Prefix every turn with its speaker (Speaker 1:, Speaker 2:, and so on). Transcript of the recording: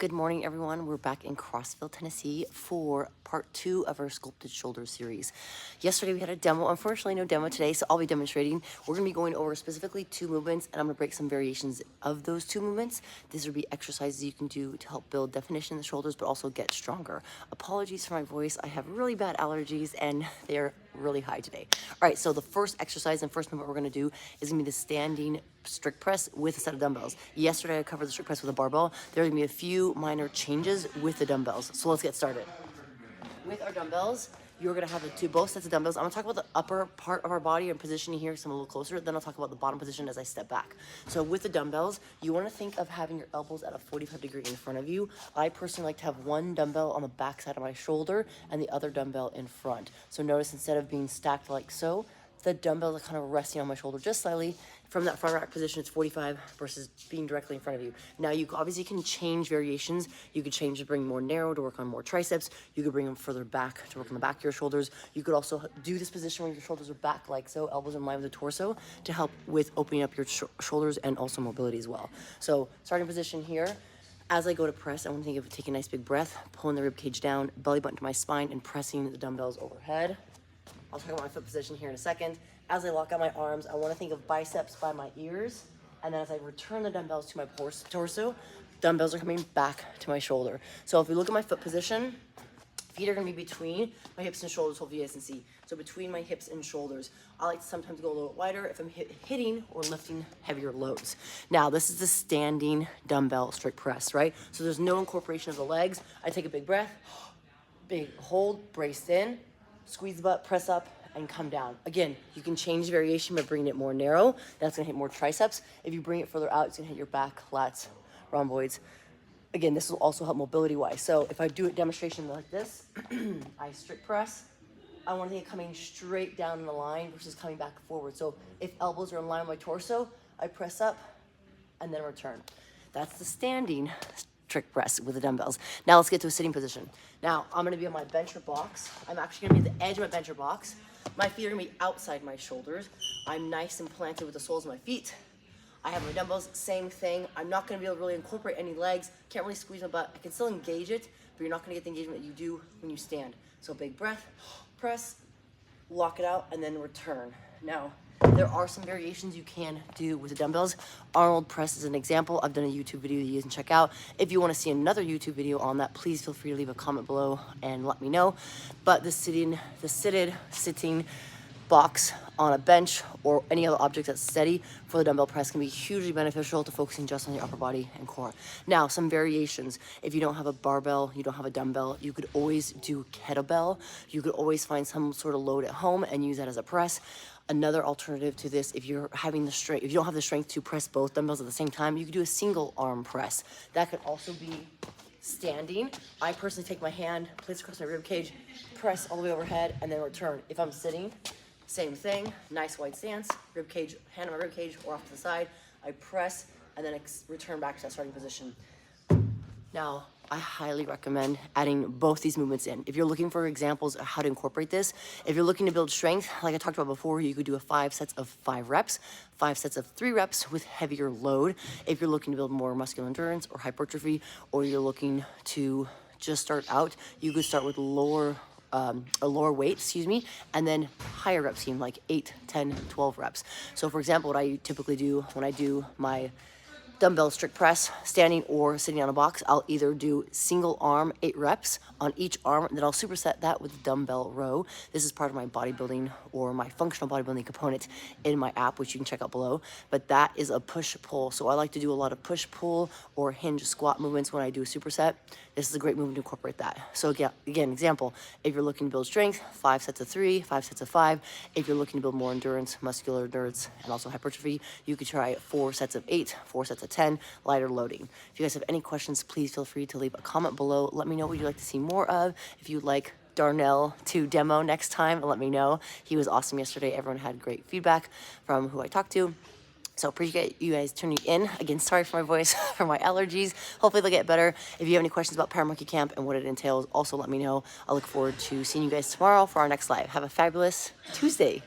Speaker 1: Good morning, everyone. We're back in Crossville, Tennessee for part 2 of our sculpted shoulder series. Yesterday we had a demo. Unfortunately, no demo today, so I'll be demonstrating. We're going to be going over specifically 2 movements, and I'm going to break some variations of those 2 movements. These will be exercises you can do to help build definition in the shoulders, but also get stronger. Apologies for my voice. I have really bad allergies, and they're really high today. All right, so the first exercise and first movement we're going to do is going to be the standing strict press with a set of dumbbells. Yesterday I covered the strict press with a barbell. There are going to be a few minor changes with the dumbbells. So let's get started. With our dumbbells, you're going to have both sets of dumbbells. I'm going to talk about the upper part of our body and positioning here so I'm a little closer. Then I'll talk about the bottom position as I step back. So with the dumbbells, you want to think of having your elbows at a 45-degree in front of you. I personally like to have one dumbbell on the back side of my shoulder and the other dumbbell in front. So notice instead of being stacked like so, the dumbbells are kind of resting on my shoulder just slightly. From that front rack position, it's 45 versus being directly in front of you. Now, you obviously can change variations. You could change to bring more narrow to work on more triceps. You could bring them further back to work on the back of your shoulders. You could also do this position where your shoulders are back like so, elbows in line with the torso to help with opening up your shoulders and also mobility as well. So starting position here. As I go to press, I want to think of taking a nice big breath, pulling the rib cage down, belly button to my spine, and pressing the dumbbells overhead. I'll talk about my foot position here in a second. As I lock out my arms, I want to think of biceps by my ears. And then as I return the dumbbells to my torso, dumbbells are coming back to my shoulder. So if we look at my foot position, feet are going to be between my hips and shoulders, hopefully you guys can see. So between my hips and shoulders. I like to sometimes go a little wider if I'm hitting or lifting heavier loads. Now, this is the standing dumbbell strict press, right? So there's no incorporation of the legs. I take a big breath, big hold, braced in, squeeze the butt, press up, and come down. Again, you can change the variation by bringing it more narrow. That's gonna hit more triceps. If you bring it further out, it's gonna hit your back, lats, rhomboids. Again, this will also help mobility-wise. So if I do a demonstration like this, I strict press, I want to think of coming straight down in the line versus coming back forward. So if elbows are in line with my torso, I press up and then return. That's the standing strict press with the dumbbells. Now let's get to a sitting position. Now I'm going to be on my bench or box. I'm actually going to be at the edge of my bench or box. My feet are going to be outside my shoulders. I'm nice and planted with the soles of my feet. I have my dumbbells, same thing. I'm not going to be able to really incorporate any legs. Can't really squeeze my butt. I can still engage it, but you're not going to get the engagement that you do when you stand. So big breath, press, lock it out, and then return. Now, there are some variations you can do with the dumbbells. Arnold press is an example. I've done a YouTube video that you can check out. If you want to see another YouTube video on that, please feel free to leave a comment below and let me know. But the sitting box on a bench or any other object that's steady for the dumbbell press can be hugely beneficial to focusing just on your upper body and core. Now, some variations. If you don't have a barbell, you don't have a dumbbell, you could always do kettlebell. You could always find some sort of load at home and use that as a press. Another alternative to this, if you're having the strength, if you don't have the strength to press both dumbbells at the same time, you could do a single arm press. That could also be standing. I personally take my hand, place across my rib cage, press all the way overhead, and then return. If I'm sitting, same thing, nice wide stance, rib cage, hand on my rib cage or off to the side. I press and then return back to that starting position. Now, I highly recommend adding both these movements in. If you're looking for examples of how to incorporate this, if you're looking to build strength, like I talked about before, you could do a 5 sets of 5 reps, 5 sets of 3 reps with heavier load. If you're looking to build more muscular endurance or hypertrophy, or you're looking to just start out, you could start with a lower weight, and then higher rep scheme, like 8, 10, 12 reps. So for example, what I typically do when I do my dumbbell strict press, standing or sitting on a box, I'll either do single arm 8 reps on each arm, and then I'll superset that with dumbbell row. This is part of my bodybuilding or my functional bodybuilding component in my app, which you can check out below. But that is a push-pull. So I like to do a lot of push-pull or hinge squat movements when I do a superset. This is a great movement to incorporate that. So again, example, if you're looking to build strength, 5 sets of 3, 5 sets of 5. If you're looking to build more endurance, muscular endurance, and also hypertrophy, you could try 4 sets of 8, 4 sets of 10, lighter loading. If you guys have any questions, please feel free to leave a comment below. Let me know what you'd like to see more of. If you'd like Darnell to demo next time, let me know. He was awesome yesterday. Everyone had great feedback from who I talked to. So appreciate you guys tuning in. Again, sorry for my voice, for my allergies. Hopefully they'll get better. If you have any questions about Paramonkey Camp and what it entails, also let me know. I look forward to seeing you guys tomorrow for our next live. Have a fabulous Tuesday.